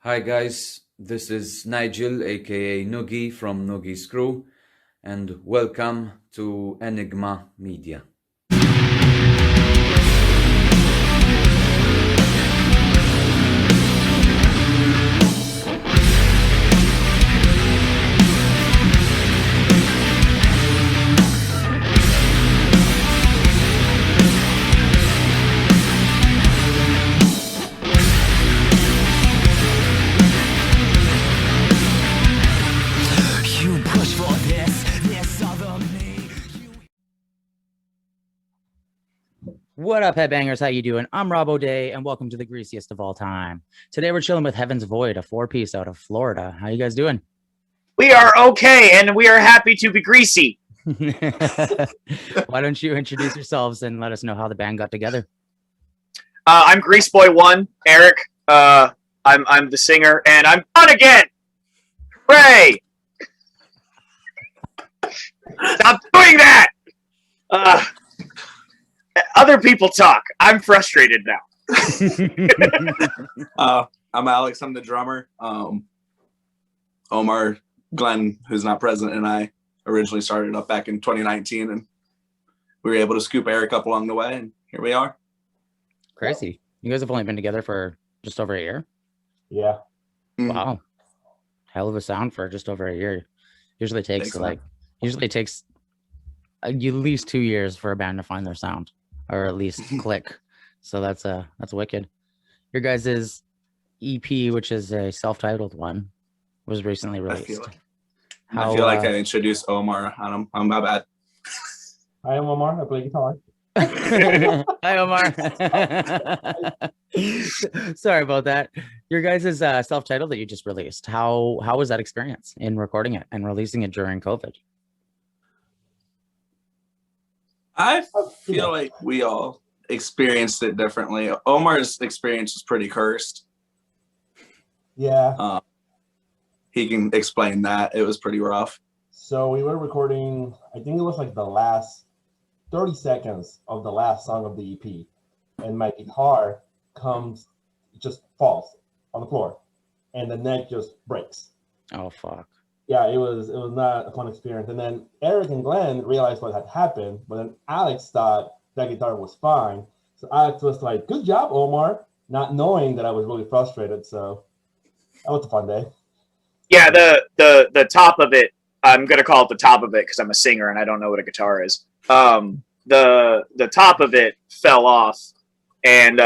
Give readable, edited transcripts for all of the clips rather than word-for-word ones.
Hi guys, this is Nigel aka Noogie from Noogie's Crew, and welcome to Enigma Media. You push for this other me. What up, headbangers? How you doing? I'm Robb O'Day, and welcome to the Greasiest of all time. Today we're chilling with Heaven's Void, a four-piece out of Florida. How you guys doing? We are okay, and we are happy to be Greasy. Why don't you introduce yourselves and let us know how the band got together? I'm Grease Boy One, Eric. I'm the singer, and I'm on again. Hooray! Stop doing that. Other people talk. I'm frustrated now. I'm Alex. I'm the drummer. Omar, Glenn, who's not present, and I originally started up back in 2019, and we were able to scoop Eric up along the way, and here we are. Crazy. You guys have only been together for just over a year? Yeah. Wow. Hell of a sound for just over a year. Usually takes at least 2 years for a band to find their sound, or at least click. So that's wicked. Your guys' EP, which is a self-titled one, was recently released. I feel like I introduced Omar on him. My bad. Hi, I'm Omar. I play guitar. Hi, Omar. Sorry about that. Your guys' self-titled that you just released. How was that experience in recording it and releasing it during COVID? I feel like we all experienced it differently. Omar's experience was pretty cursed. Yeah. He can explain that. It was pretty rough. So we were recording, I think it was like the last 30 seconds of the last song of the EP. And my guitar just falls on the floor. And the neck just breaks. Oh, fuck. Yeah, it was not a fun experience. And then Eric and Glenn realized what had happened, but then Alex thought that guitar was fine. So Alex was like, "Good job, Omar," not knowing that I was really frustrated. So that was a fun day. Yeah, the top of it. I'm gonna call it the top of it because I'm a singer and I don't know what a guitar is. The top of it fell off and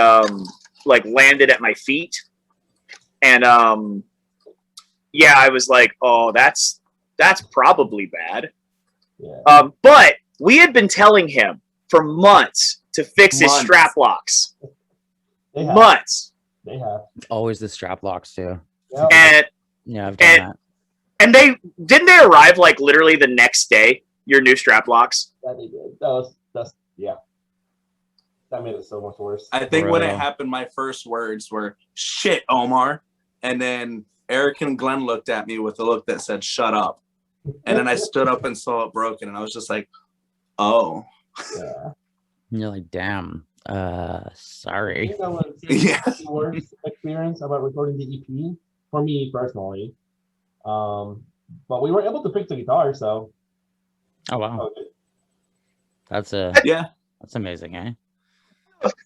landed at my feet, and yeah, I was like, oh, that's probably bad. Yeah. But we had been telling him for months to fix his strap locks. They have. Months. They have. Always the strap locks too. Yeah. And Yeah, I've done that. and they arrive like literally the next day, your new strap locks. That they did. Yeah. That made it so much worse. I think when it Bro. happened, my first words were, "Shit, Omar." And then Eric and Glenn looked at me with a look that said, "Shut up." And then I stood up and saw it broken, and I was just like, oh. Yeah. And you're like, damn. Sorry. I think that was Yeah. the worst experience about recording the EP for me personally. But we were able to fix the guitar, so Oh wow. okay. Yeah. That's amazing, eh?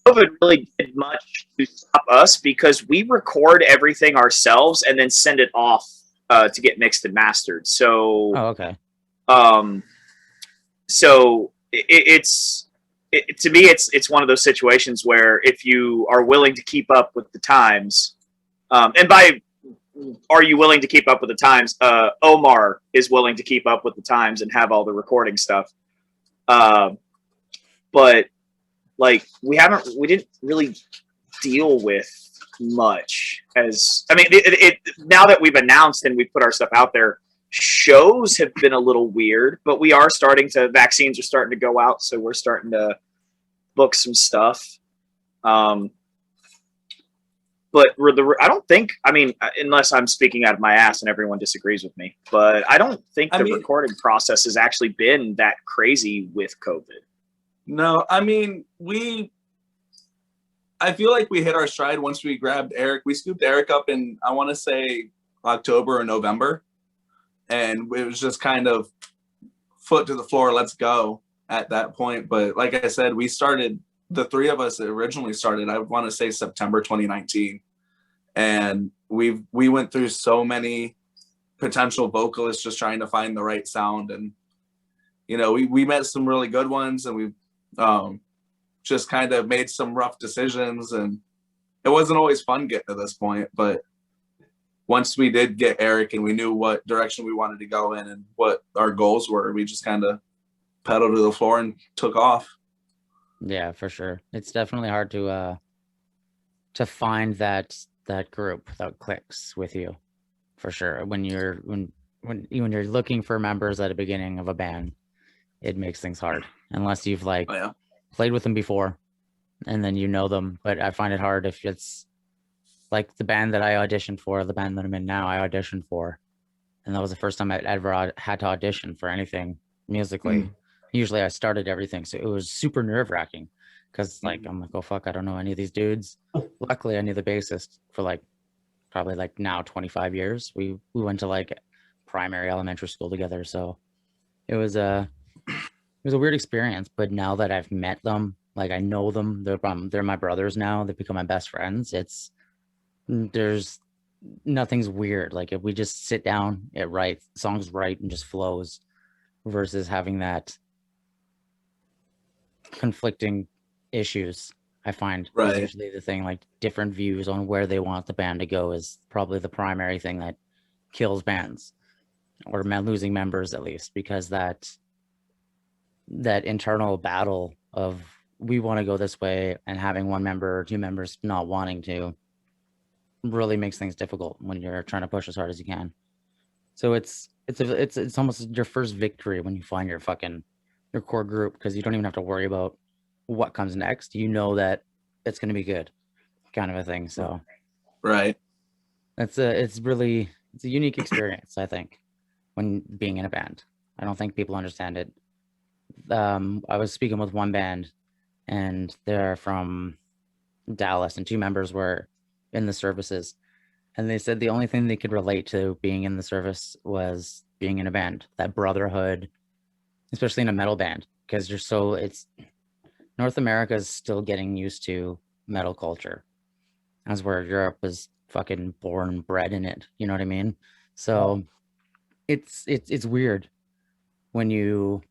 COVID really did much to stop us because we record everything ourselves and then send it off to get mixed and mastered. So, Oh, okay. To me, it's one of those situations where if you are willing to keep up with the times, and by are you willing to keep up with the times? Omar is willing to keep up with the times and have all the recording stuff. But like we didn't really deal with much as, I mean, it now that we've announced and we put our stuff out there, shows have been a little weird, but vaccines are starting to go out. So we're starting to book some stuff. But I don't think, I mean, unless I'm speaking out of my ass and everyone disagrees with me, but I don't think the recording process has actually been that crazy with COVID. No, I mean, we I feel like we hit our stride once we grabbed Eric. We scooped Eric up in, I want to say, October or November. And it was just kind of foot to the floor, let's go at that point. But like I said, we started, the three of us originally started, I want to say September 2019. And we went through so many potential vocalists just trying to find the right sound. And, you know, we met some really good ones, and we just kind of made some rough decisions. And it wasn't always fun getting to this point, but once we did get Eric and we knew what direction we wanted to go in and what our goals were, we just kind of pedaled to the floor and took off. Yeah, for sure. It's definitely hard to find that group that clicks with you, for sure. When you're looking for members at the beginning of a band, it makes things hard unless you've played with them before and then you know them. But I find it hard if it's like the band that I auditioned for, the band that I'm in now, I auditioned for, and that was the first time I ever had to audition for anything musically. Usually I started everything, so it was super nerve-wracking because I'm like, oh fuck, I don't know any of these dudes. Luckily I knew the bassist for probably now 25 years. We went to primary, elementary school together, so it was a weird experience. But now that I've met them, I know them, they're my brothers now, they've become my best friends. There's nothing's weird. If we just sit down, it writes, songs right and just flows, versus having that conflicting issues. I find is usually the thing. Different views on where they want the band to go is probably the primary thing that kills bands, or losing members at least, because that internal battle of we want to go this way and having one member or two members not wanting to really makes things difficult when you're trying to push as hard as you can. So it's almost your first victory when you find your core group, because you don't even have to worry about what comes next. You know that it's going to be good, kind of a thing. So it's a unique experience, I think, when being in a band. I don't think people understand it. I was speaking with one band, and they're from Dallas, and two members were in the services, and they said the only thing they could relate to being in the service was being in a band, that brotherhood, especially in a metal band, because North America is still getting used to metal culture, as where Europe is fucking born and bred in it, you know what I mean? So it's weird when you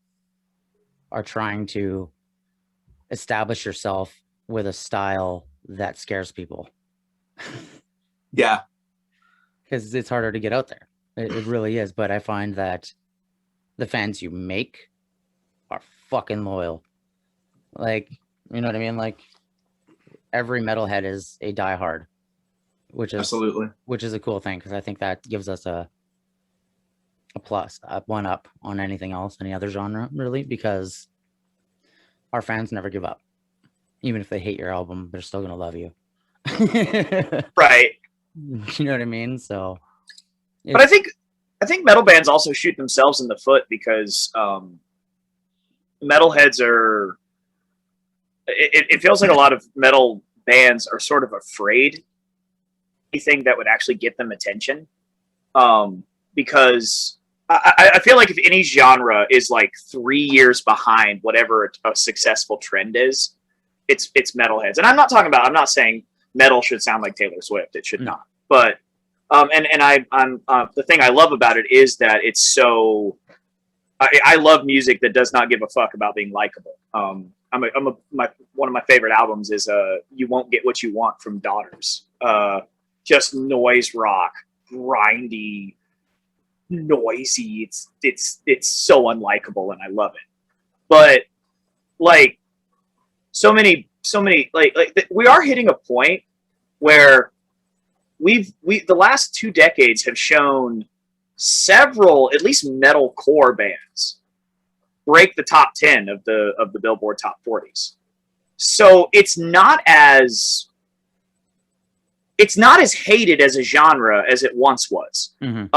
are trying to establish yourself with a style that scares people. Yeah, because it's harder to get out there. It really is. But I find that the fans you make are fucking loyal. You know what I mean? Every metalhead is a diehard, which is a cool thing, because I think that gives us a plus, a one up on anything else, any other genre, really, because our fans never give up. Even if they hate your album, they're still gonna love you. Right. You know what I mean? So, but I think metal bands also shoot themselves in the foot, because metalheads are. It feels like a lot of metal bands are sort of afraid anything that would actually get them attention, because I feel like if any genre is 3 years behind whatever a successful trend is, it's metalheads. And I'm not saying metal should sound like Taylor Swift. It should not. But I'm the thing I love about it is that it's so. I love music that does not give a fuck about being likable. One of my favorite albums is "You Won't Get What You Want" from Daughters. Just noise rock, grindy, noisy. It's so unlikable, and I love it. But so many we are hitting a point where the last 2 decades have shown several, at least metalcore bands, break the top 10 of the Billboard top 40s. So it's not as hated as a genre as it once was. Mm-hmm.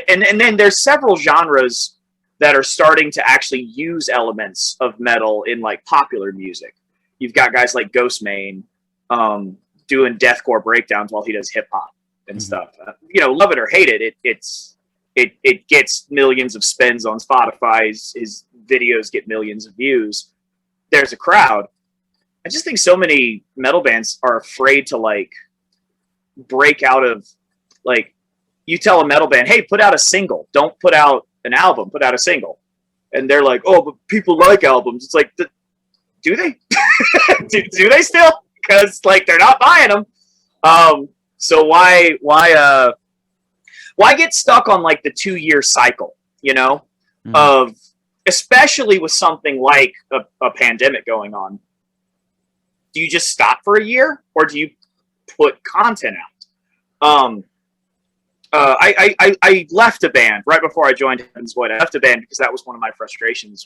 And then there's several genres that are starting to actually use elements of metal in popular music. You've got guys like Ghostmane, doing deathcore breakdowns while he does hip hop and Mhm. stuff. Love it or hate it, it gets millions of spins on Spotify. His videos get millions of views. There's a crowd. I just think so many metal bands are afraid to like break out of like. You tell a metal band, "Hey, put out a single. Don't put out an album. Put out a single." And they're like, "Oh, but people like albums." It's like, do they? do they still? Because like they're not buying them. So why get stuck on like the 2-year cycle? Mhm. Of especially with something like a pandemic going on. Do you just stop for a year, or do you put content out? I left a band right before I joined Heaven's Void. I left a band because that was one of my frustrations.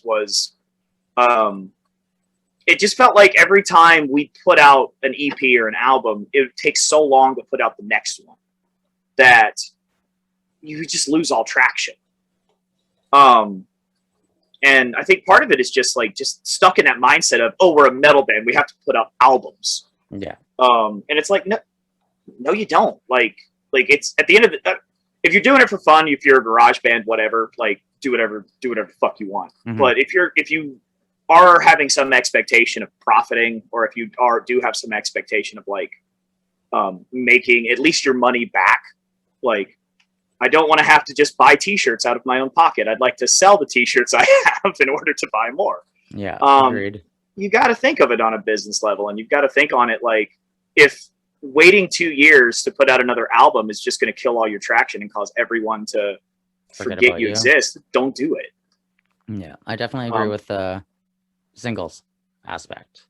It just felt like every time we put out an EP or an album, it takes so long to put out the next one that you just lose all traction. And I think part of it is just stuck in that mindset of, oh, we're a metal band, we have to put out albums. Yeah. And it's like, no, you don't. Like it's at the end of the if you're doing it for fun, if you're a garage band, whatever, like do whatever the fuck you want. Mhm. But if you are having some expectation of profiting, or if you do have some expectation of like making at least your money back, like I don't want to have to just buy t-shirts out of my own pocket. I'd like to sell the t-shirts I have in order to buy more. Yeah. Agreed. You got to think of it on a business level, and you've got to think on it like, if waiting 2 years to put out another album is just going to kill all your traction and cause everyone to forget you exist, don't do it. Yeah, I definitely agree with the singles aspect.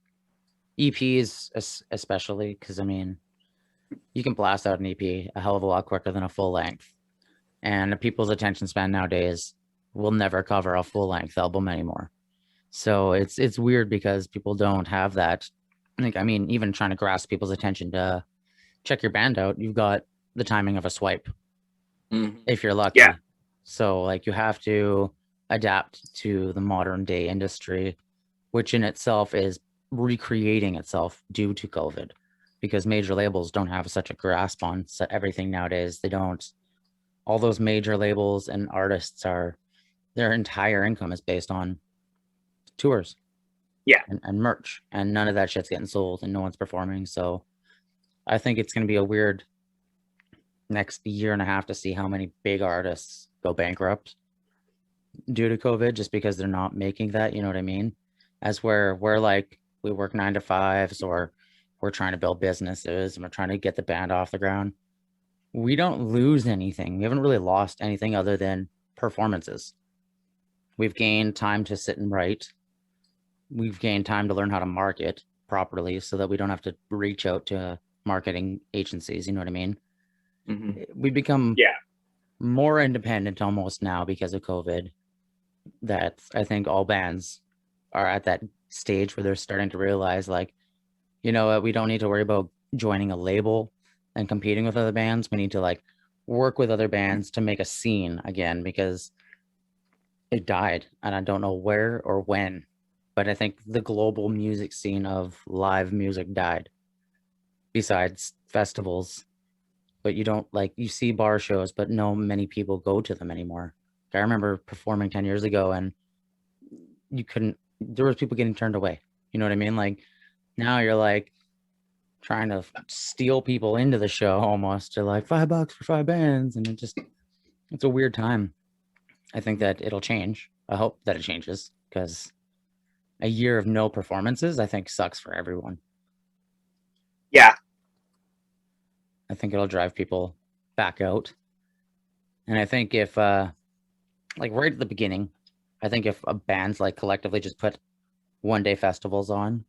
EPs especially, because I mean, you can blast out an EP a hell of a lot quicker than a full length, and people's attention span nowadays will never cover a full length album anymore. So it's weird because people don't have that. Like, I mean, even trying to grasp people's attention to check your band out, you've got the timing of a swipe, if you're lucky. Yeah. So like you have to adapt to the modern day industry, which in itself is recreating itself due to COVID, because major labels don't have such a grasp on everything nowadays. They don't. All those major labels and artists their entire income is based on tours. Yeah. And merch, and none of that shit's getting sold, and no one's performing. So I think it's going to be a weird next year and a half to see how many big artists go bankrupt due to COVID, just because they're not making that, you know what I mean? As we're like, we work 9 to 5s, or we're trying to build businesses and we're trying to get the band off the ground. We don't lose anything. We haven't really lost anything other than performances. We've gained time to sit and write. We've gained time to learn how to market properly so that we don't have to reach out to marketing agencies. You know what I mean? Mm-hmm. We become Yeah. more independent almost now because of COVID. That I think all bands are at that stage where they're starting to realize, like, you know what, we don't need to worry about joining a label and competing with other bands. We need to like work with other bands to make a scene again, because it died, and I don't know where or when, but I think the global music scene of live music died, besides festivals. But you don't, like, you see bar shows, but no many people go to them anymore. I remember performing 10 years ago, and there was people getting turned away. You know what I mean? Like, now you're like trying to steal people into the show almost, to like $5 for 5 bands, and it's a weird time. I think that it'll change. I hope that it changes, because a year of no performances, I think, sucks for everyone. Yeah. I think it'll drive people back out. And I think if, like right at the beginning, I think if a band's like collectively just put one-day festivals on,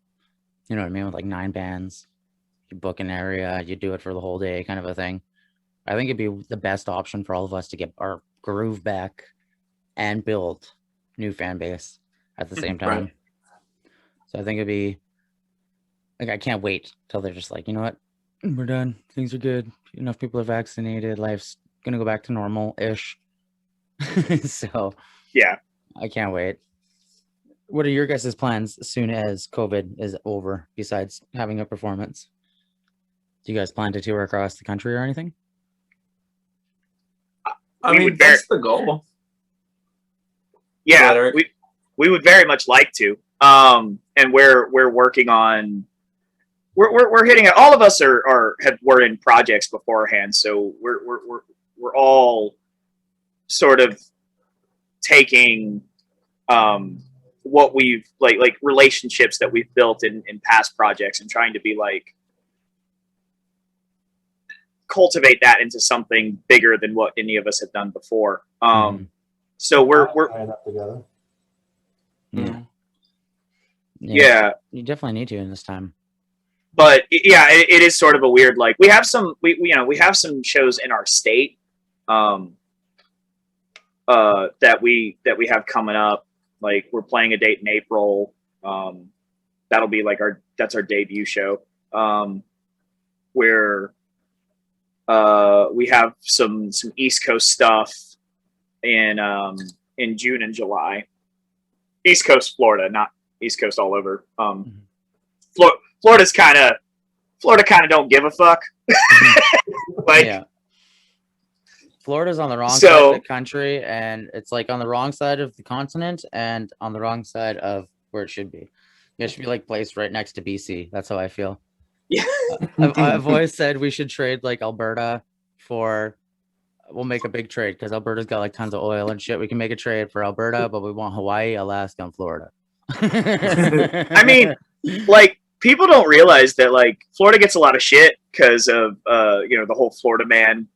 you know what I mean, with like 9 bands, you book an area, you do it for the whole day kind of a thing, I think it'd be the best option for all of us to get our groove back and build new fan base at the same time. Right. So I think it'd be like, I can't wait till they're just like, you know what, we're done, things are good, enough people are vaccinated, life's gonna go back to normal-ish. So Yeah. I can't wait. What are your guys' plans as soon as COVID is over, besides having a performance? Do you guys plan to tour across the country or anything? I We mean, would very- that's the goal. Yeah, Eric. we would very much like to. And we're working on. We're hitting it. All of us were in projects beforehand, so we're all sort of taking what we've like relationships that we've built in past projects and trying to be like cultivate that into something bigger than what any of us have done before. So we're Tying up together. Yeah. yeah. You definitely need to in this time. But yeah, it is sort of a weird, like we have some we have some shows in our state that we have coming up. Like we're playing a date in April. That'll be like that's our debut show. Where we have some East Coast stuff in June and July. East Coast Florida, not East Coast all over. Florida kind of don't give a fuck. Like, yeah. Florida's on the wrong side of the country, and it's like on the wrong side of the continent and on the wrong side of where it should be. It should be like placed right next to BC. That's how I feel. Yeah. I've always said we should trade like Alberta for. We'll make a big trade because Alberta's got like tons of oil and shit. We can make a trade for Alberta, but we want Hawaii, Alaska, and Florida. I mean, like people don't realize that like Florida gets a lot of shit because of the whole Florida man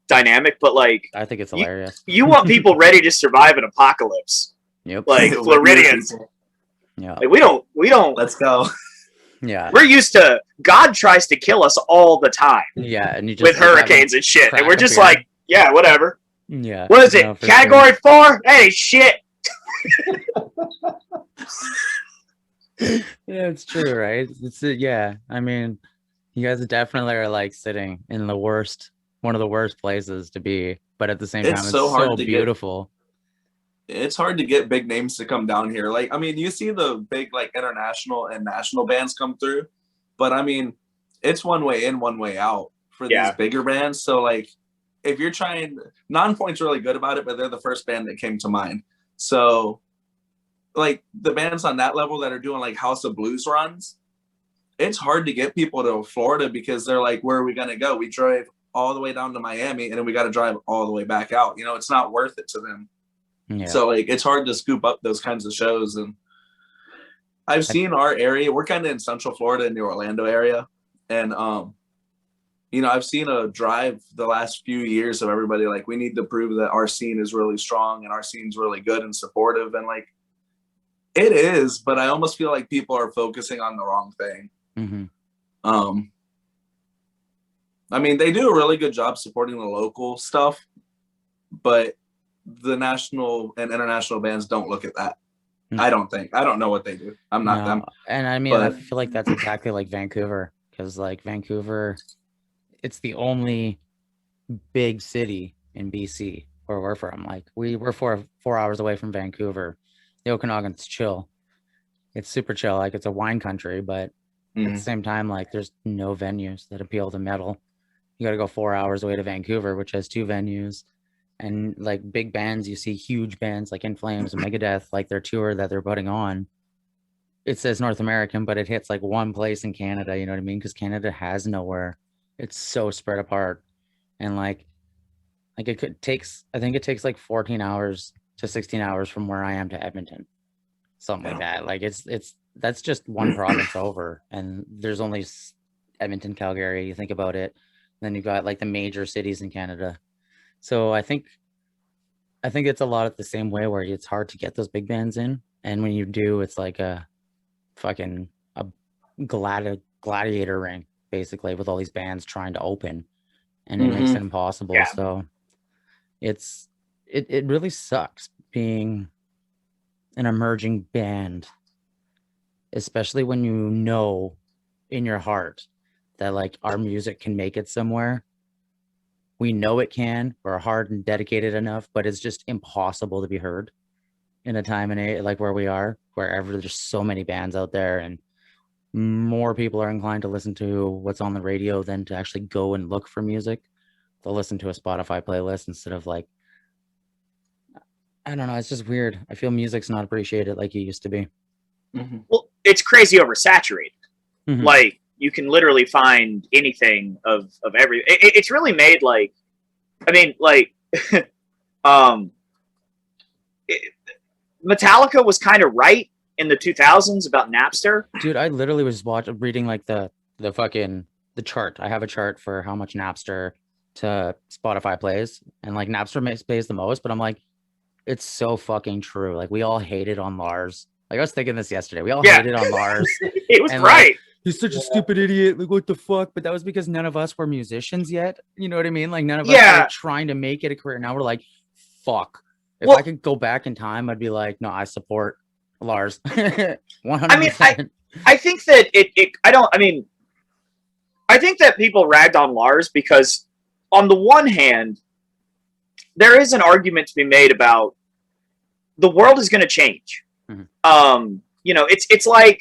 dynamic, but like I think it's hilarious. You want people ready to survive an apocalypse. Yep. Like Floridians. Yeah. Like, we don't Let's go. Yeah. We're used to God tries to kill us all the time. Yeah, and you just with hurricanes and shit. And we're just like, yeah, whatever. Yeah. What is it? Category 4? Hey, shit. Yeah, it's true, right? Yeah. I mean, you guys definitely are like sitting in one of the worst places to be, but at the same time, it's so beautiful. It's hard to get big names to come down here. Like, I mean, you see the big like international and national bands come through, but I mean, it's one way in, one way out for these bigger bands. So like, if you're trying, Non-Point's really good about it, but they're the first band that came to mind. So like the bands on that level that are doing like House of Blues runs, it's hard to get people to Florida because they're like, where are we going to go? We drive all the way down to Miami and then we got to drive all the way back out. You know, it's not worth it to them. Yeah. So like, it's hard to scoop up those kinds of shows. And I've seen our area, we're kind of in Central Florida in the Orlando area. And, I've seen a drive the last few years of everybody like, we need to prove that our scene is really strong and our scene's really good and supportive. And like, it is, but I almost feel like people are focusing on the wrong thing. Mm-hmm. I mean, they do a really good job supporting the local stuff, but the national and international bands don't look at that. I don't think. I don't know what they do. I'm not them. And I mean, I feel like that's exactly like Vancouver, because like Vancouver, it's the only big city in BC where we're from. Like we're 4 hours away from Vancouver. The Okanagan's chill. It's super chill. Like it's a wine country, but at the same time, like there's no venues that appeal to metal. You got to go 4 hours away to Vancouver, which has 2 venues. And like big bands, you see huge bands like In Flames and Megadeth, like their tour that they're putting on. It says North American, but it hits like one place in Canada. You know what I mean? Because Canada has nowhere. It's so spread apart, and like I think it takes like 14 hours to 16 hours from where I am to Edmonton, something like that. Like that's just one province over, and there's only Edmonton, Calgary. You think about it, then you've got like the major cities in Canada. So I think it's a lot of the same way where it's hard to get those big bands in, and when you do, it's like a fucking gladiator ring basically with all these bands trying to open, and it makes it impossible. Yeah. So it really sucks being an emerging band, especially when you know in your heart that like our music can make it somewhere. We know it can. We're hard and dedicated enough, but it's just impossible to be heard in a time and age like where we are, wherever there's so many bands out there, and more people are inclined to listen to what's on the radio than to actually go and look for music. They'll listen to a Spotify playlist instead of like, I don't know. It's just weird. I feel music's not appreciated like it used to be. Well, it's crazy oversaturated. Mhm. Like you can literally find anything of every. It's really made like, I mean, like, Metallica was kind of right in the 2000s about Napster. Dude, I literally was reading like the chart. I have a chart for how much Napster to Spotify plays, and like Napster pays the most, but I'm like, it's so fucking true. Like we all hated on Lars. Like I was thinking this yesterday. We all hated on Lars. It was And, right. like, he's such a stupid idiot. Like what the fuck? But that was because none of us were musicians yet. You know what I mean? Like none of us were trying to make it a career. Now we're like, fuck. If I could go back in time, I'd be like, no, I support Lars. 100%. I mean, I think that I think that people ragged on Lars because on the one hand, there is an argument to be made about the world is going to change. Mhm. You know, it's like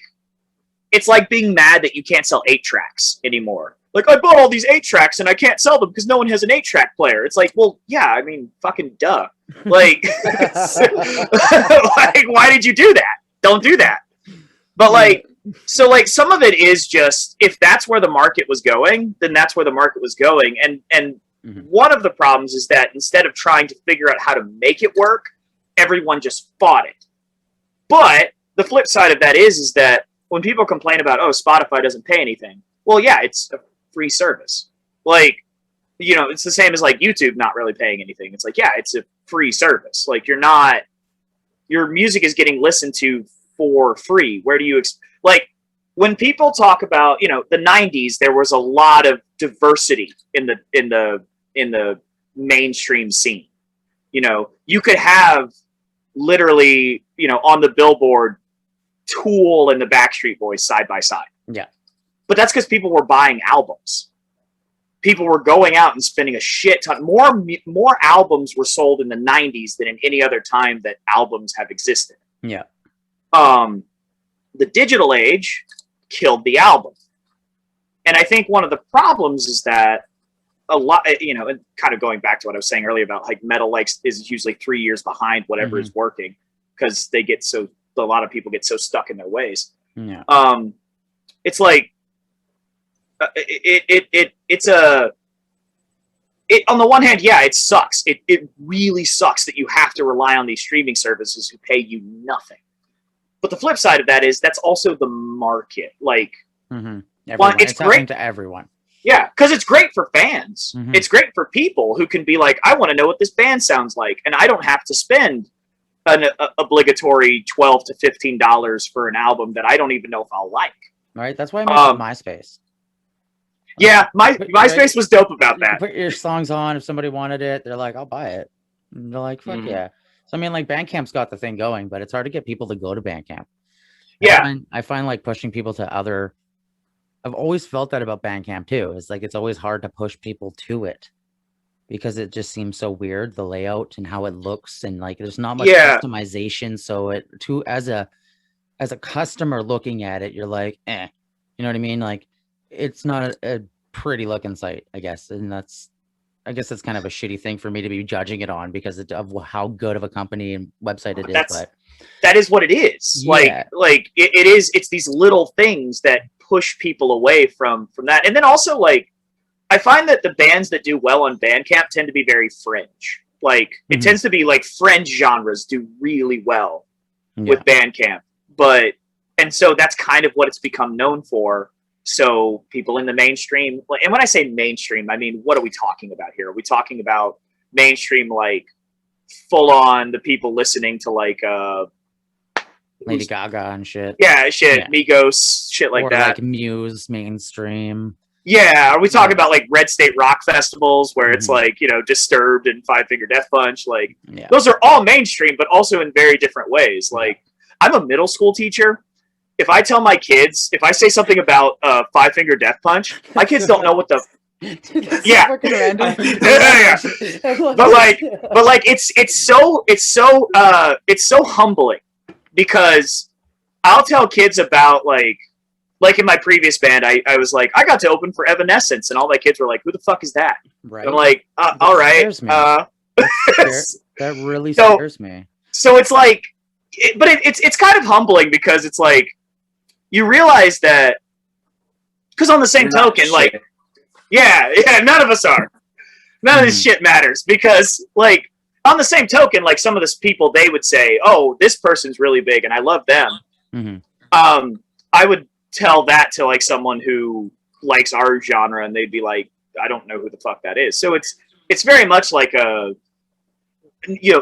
being mad that you can't sell 8-tracks anymore. Like, I bought all these 8-tracks and I can't sell them because no one has an 8-track player. It's like, well, yeah, I mean, fucking duh. Like, like, why did you do that? Don't do that. But like, so like some of it is just, if that's where the market was going, then that's where the market was going. And one of the problems is that instead of trying to figure out how to make it work, everyone just fought it. But the flip side of that is that when people complain about, oh, Spotify doesn't pay anything. Well, yeah, it's a free service. Like, you know, it's the same as like YouTube not really paying anything. It's like, yeah, it's a free service. Like your music is getting listened to for free. Where do you, like when people talk about, you know, the 90s, there was a lot of diversity in the mainstream scene. You know, you could have literally, you know, on the billboard, Tool and the Backstreet Boys side by side. Yeah. But that's because people were buying albums. People were going out and spending a shit ton. More albums were sold in the 90s than in any other time that albums have existed. Yeah. The digital age killed the album. And I think one of the problems is that a lot, you know, and kind of going back to what I was saying earlier about like metal is usually 3 years behind whatever is working because a lot of people get so stuck in their ways. Yeah. It's like, it's on the one hand, yeah, it sucks. It really sucks that you have to rely on these streaming services who pay you nothing. But the flip side of that is that's also the market. Like, Everyone. It's great to everyone. Yeah, because it's great for fans. It's great for people who can be like, I want to know what this band sounds like, and I don't have to spend an obligatory $12 to $15 for an album that I don't even know if I'll like. Right. That's why I made MySpace. Yeah, MySpace was dope about that. You put your songs on. If somebody wanted it, they're like, I'll buy it. And they're like, fuck yeah. So I mean, like Bandcamp's got the thing going, but it's hard to get people to go to Bandcamp. Yeah. I find like pushing people to other. I've always felt that about Bandcamp too. It's like it's always hard to push people to it because it just seems so weird, the layout and how it looks, and like there's not much customization. So as a customer looking at it, you're like, you know what I mean? Like it's not a pretty looking site, I guess, and I guess that's kind of a shitty thing for me to be judging it on because of how good of a company and website it is. But that is what it is. Yeah. Like it is. It's these little things that push people away from that. And then also, like, I find that the bands that do well on Bandcamp tend to be very fringe. Like it tends to be like fringe genres do really well with Bandcamp, and so that's kind of what it's become known for. So people in the mainstream, and when I say mainstream, I mean, what are we talking about here? Are we talking about mainstream, like full on the people listening to like Lady Gaga and shit? Yeah, Migos, shit like that. Like Muse, mainstream. Yeah, are we talking about like Red State Rock festivals where it's like, you know, Disturbed and Five Finger Death Punch? Like those are all mainstream, but also in very different ways. Like I'm a middle school teacher. If I tell my kids, if I say something about Five Finger Death Punch, my kids don't know what the Dude, that's so fucking random. But like it's so humbling because I'll tell kids about like like in my previous band, I was like, I got to open for Evanescence, and all my kids were like, "Who the fuck is that?" Right. And I'm like, That "All right." scares me. That really So- scares me. So it's like, it's kind of humbling because it's like you realize that because on the same You're not token, like, shit. yeah, none of us are. None of this shit matters because, like, on the same token, like some of this people, they would say, "Oh, this person's really big, and I love them." Mm-hmm. I would tell that to like someone who likes our genre, and they'd be like, "I don't know who the fuck that is." So it's very much like a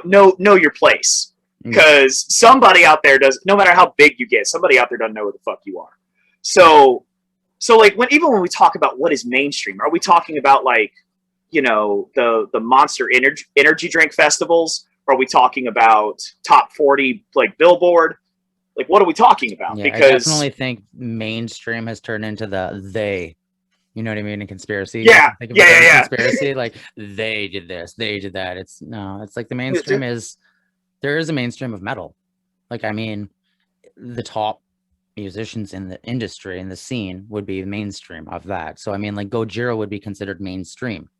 know your place because somebody out there does. No matter how big you get, somebody out there doesn't know who the fuck you are. So like even when we talk about what is mainstream, are we talking about like the Monster energy drink festivals? Are we talking about top 40 like Billboard? Like, what are we talking about? Yeah, Because I definitely think mainstream has turned into the they. You know what I mean? In conspiracy. Yeah, Think of yeah, it as yeah, yeah. conspiracy, like they did this, they did that. It's like the mainstream is there is a mainstream of metal. Like, I mean, the top musicians in the industry in the scene would be mainstream of that. So I mean, like Gojira would be considered mainstream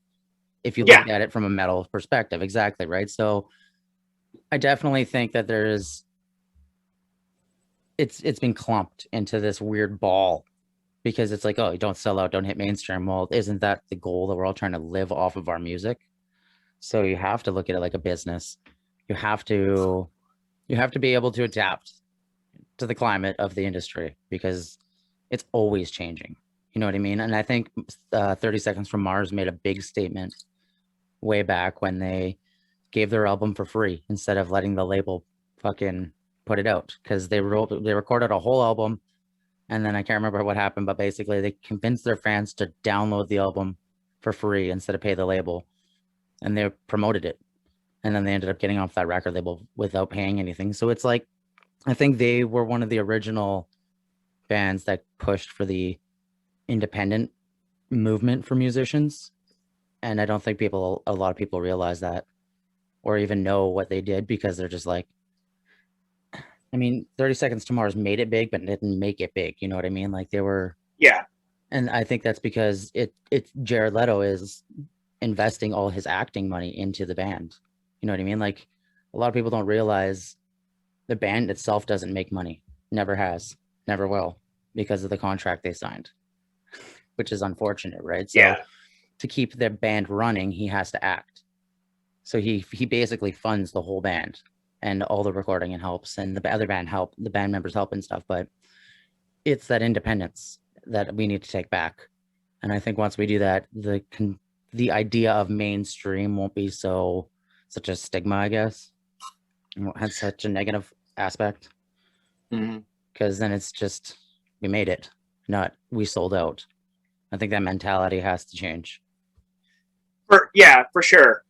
if you look at it from a metal perspective. Exactly, right? So I definitely think that there is it's been clumped into this weird ball because it's like, oh, don't sell out, don't hit mainstream. Well, isn't that the goal that we're all trying to live off of our music? So you have to look at it like a business. You have to be able to adapt to the climate of the industry because it's always changing. You know what I mean? And I think 30 Seconds from Mars made a big statement way back when they gave their album for free instead of letting the label fucking put it out because they recorded a whole album. And then I can't remember what happened, but basically they convinced their fans to download the album for free instead of pay the label. And they promoted it. And then they ended up getting off that record label without paying anything. So it's like, I think they were one of the original bands that pushed for the independent movement for musicians. And I don't think a lot of people realize that or even know what they did because they're just like, I mean, 30 Seconds to Mars made it big, but didn't make it big. You know what I mean? Like they were. Yeah. And I think that's because it's Jared Leto is investing all his acting money into the band. You know what I mean? Like a lot of people don't realize the band itself doesn't make money. Never has, never will, because of the contract they signed, which is unfortunate, right? So to keep their band running, he has to act. So he basically funds the whole band and all the recording and helps, and the other band members help and stuff. But it's that independence that we need to take back. And I think once we do that, the idea of mainstream won't be such a stigma, I guess. It won't have such a negative aspect. Because then it's just, we made it, not we sold out. I think that mentality has to change. For sure.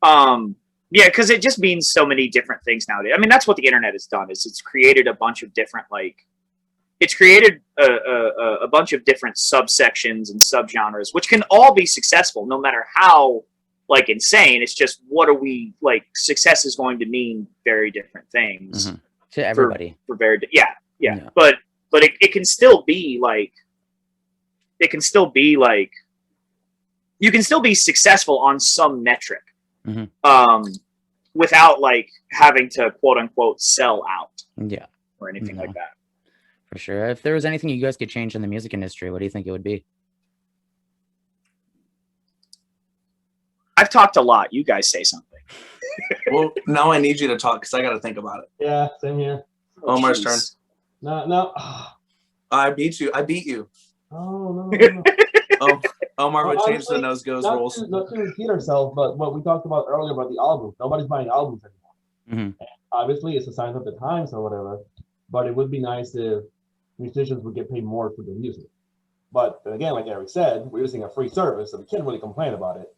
Yeah, because it just means so many different things nowadays. I mean, that's what the internet has done. Is it's created a bunch of different it's created a bunch of different subsections and subgenres, which can all be successful, no matter how insane. It's just what are we like? Success is going to mean very different things to everybody. For very yeah. But it can still be like you can still be successful on some metric. Without having to quote unquote sell out or anything like that. For sure. If there was anything you guys could change in the music industry, what do you think it would be? I've talked a lot. You guys say something. Well, now I need you to talk because I got to think about it. Yeah, same here. Omar's turn. No. I beat you. Oh, no. Oh, Omar would change the nose goes rules. Not to repeat ourselves, but what we talked about earlier about the albums. Nobody's buying albums anymore. Obviously, it's a sign of the times or whatever. But it would be nice if musicians would get paid more for their music. But again, like Eric said, we're using a free service, so we can't really complain about it.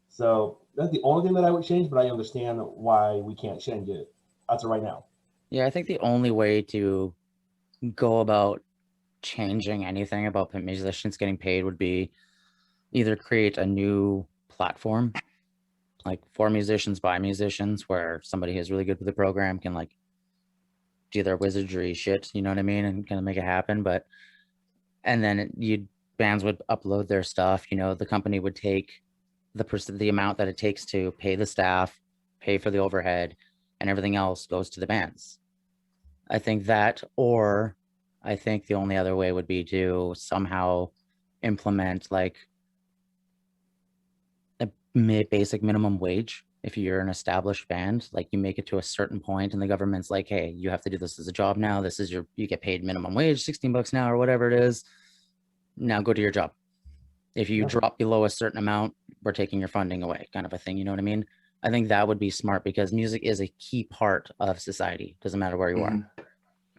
So that's the only thing that I would change, but I understand why we can't change it as of right now. Yeah, I think the only way to go about changing anything about musicians getting paid would be either create a new platform, like for musicians by musicians, where somebody who's really good with the program can do their wizardry shit, you know what I mean, and kind of make it happen. But and then bands would upload their stuff. The company would take the amount that it takes to pay the staff, pay for the overhead, and everything else goes to the bands. I think that, or I think the only other way would be to somehow implement like a basic minimum wage. If you're an established band, like you make it to a certain point and the government's like, hey, you have to do this as a job now. This is you get paid minimum wage, $16 an hour, whatever it is. Now go to your job. If you drop below a certain amount, we're taking your funding away, kind of a thing. You know what I mean? I think that would be smart because music is a key part of society. Doesn't matter where you are.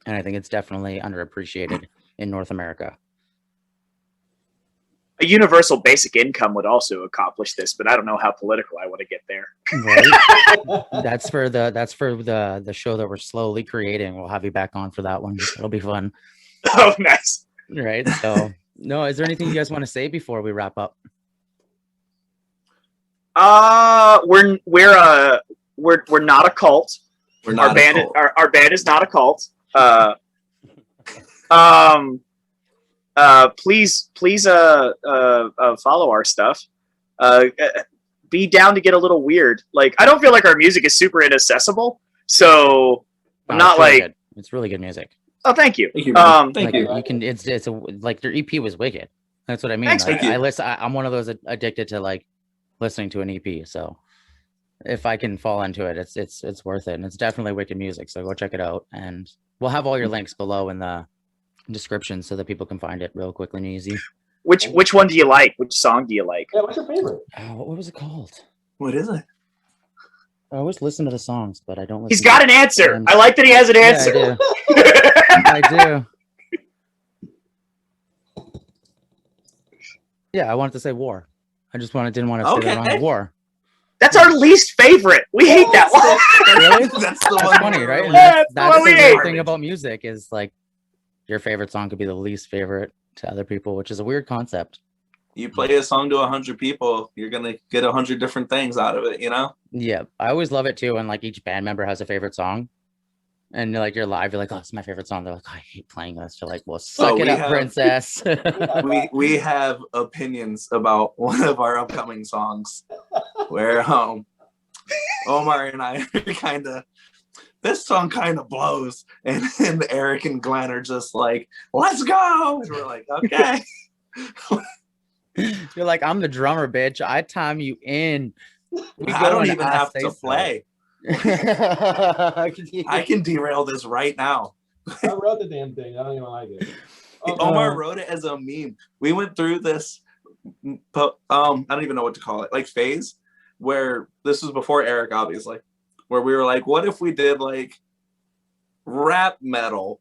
And I think it's definitely underappreciated in North America. A universal basic income would also accomplish this, but I don't know how political I want to get there. Right? That's for the show that we're slowly creating. We'll have you back on for that one. It'll be fun. Oh, nice. Right. So, no, is there anything you guys want to say before we wrap up? We're not a cult. We're not our band. a cult. Our band is not a cult. Please follow our stuff. Be down to get a little weird. Like, I don't feel like our music is super inaccessible, so I'm not really like good. It's really good music. Oh, thank you. Thank you. Man. Like, Thank you. you can. It's like your EP was wicked. That's what I mean. Thanks, Like, thank you. I listen. I'm one of those addicted to like listening to an EP. So if I can fall into it, it's worth it, and it's definitely wicked music. So go check it out, and we'll have all your links below in the description so that people can find it real quickly and easy. Which one do you like? Which song do you like? Yeah, what's your favorite? Oh, what was it called? What is it? I always listen to the songs, but I don't. He's listen got to an answer. them. I like that he has an Yeah, answer. I do. Yeah, I wanted to say War. I just didn't want to say the wrong War. That's our least favorite. We hate that one. Really? That's the That's one. funny, right? And Yeah, that's what the we weird hate. thing about music is like your favorite song could be the least favorite to other people, which is a weird concept. You play a song to 100 people, you're gonna get 100 different things out of it, you know? Yeah, I always love it too when like each band member has a favorite song, and you're live, you're like, oh, it's my favorite song. They're like, oh, I hate playing this. You're like, well, suck it up, princess. we have opinions about one of our upcoming songs, where Omar and I are kind of. This song kind of blows, and Eric and Glenn are just like, let's go, and we're like, okay. You're like, I'm the drummer, bitch. I time you in. I don't even have to play. I I can derail this right now. I wrote the damn thing. I don't even like it. Omar wrote it as a meme. We went through this, I don't even know what to call it, like phase, where this was before Eric, obviously, where we were like, what if we did like rap metal?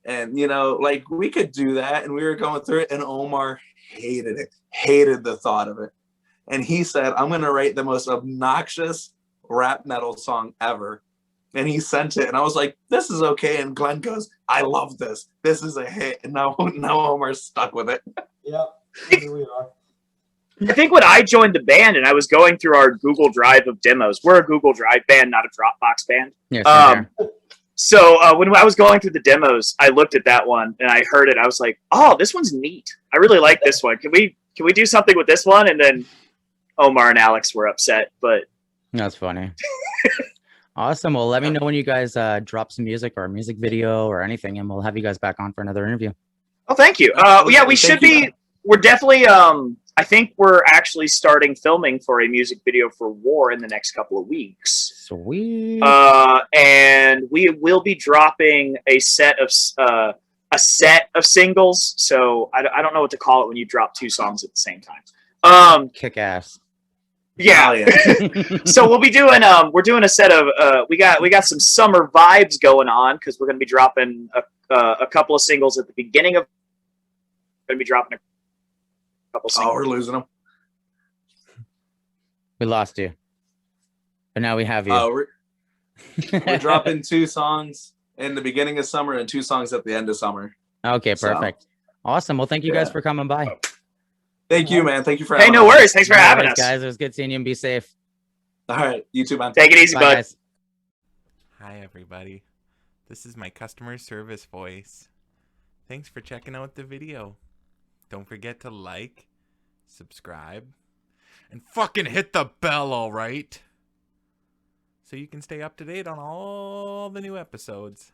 And, like we could do that. And we were going through it, and Omar hated it, hated the thought of it. And he said, I'm going to write the most obnoxious rap metal song ever. And he sent it, and I was like, this is okay. And Glenn goes, I love this. This is a hit. And now Omar's stuck with it. Yeah, here we are. I think when I joined the band and I was going through our Google Drive of demos, we're a Google Drive band, not a Dropbox band. Yeah, So when I was going through the demos, I looked at that one and I heard it. I was like, oh, this one's neat. I really like this one. Can we do something with this one? And then Omar and Alex were upset, but that's funny. Awesome. Well, let me know when you guys drop some music or a music video or anything, and we'll have you guys back on for another interview. oh, thank you. Yeah, we should be. We're definitely. I think we're actually starting filming for a music video for War in the next couple of weeks. Sweet. And we will be dropping a set of singles. So I don't know what to call it when you drop two songs at the same time. Kick ass. Yeah. So we'll be doing we're doing a set of we got some summer vibes going on because we're going to be dropping a couple of singles at the beginning of. Going to be dropping a couple singles. Oh, we're losing them. We lost you, but now we have you. We're dropping 2 songs in the beginning of summer and 2 songs at the end of summer. Okay, perfect. Awesome. Well, thank you guys for coming by. Thank you, man. Thank you for Hey, having no us. worries. Thanks for having us, guys. It was good seeing you, and be safe. All right, you too, man. Take it easy, Bye, bud. Hi, everybody. This is my customer service voice. Thanks for checking out the video. Don't forget to like, subscribe, and fucking hit the bell, alright? So you can stay up to date on all the new episodes.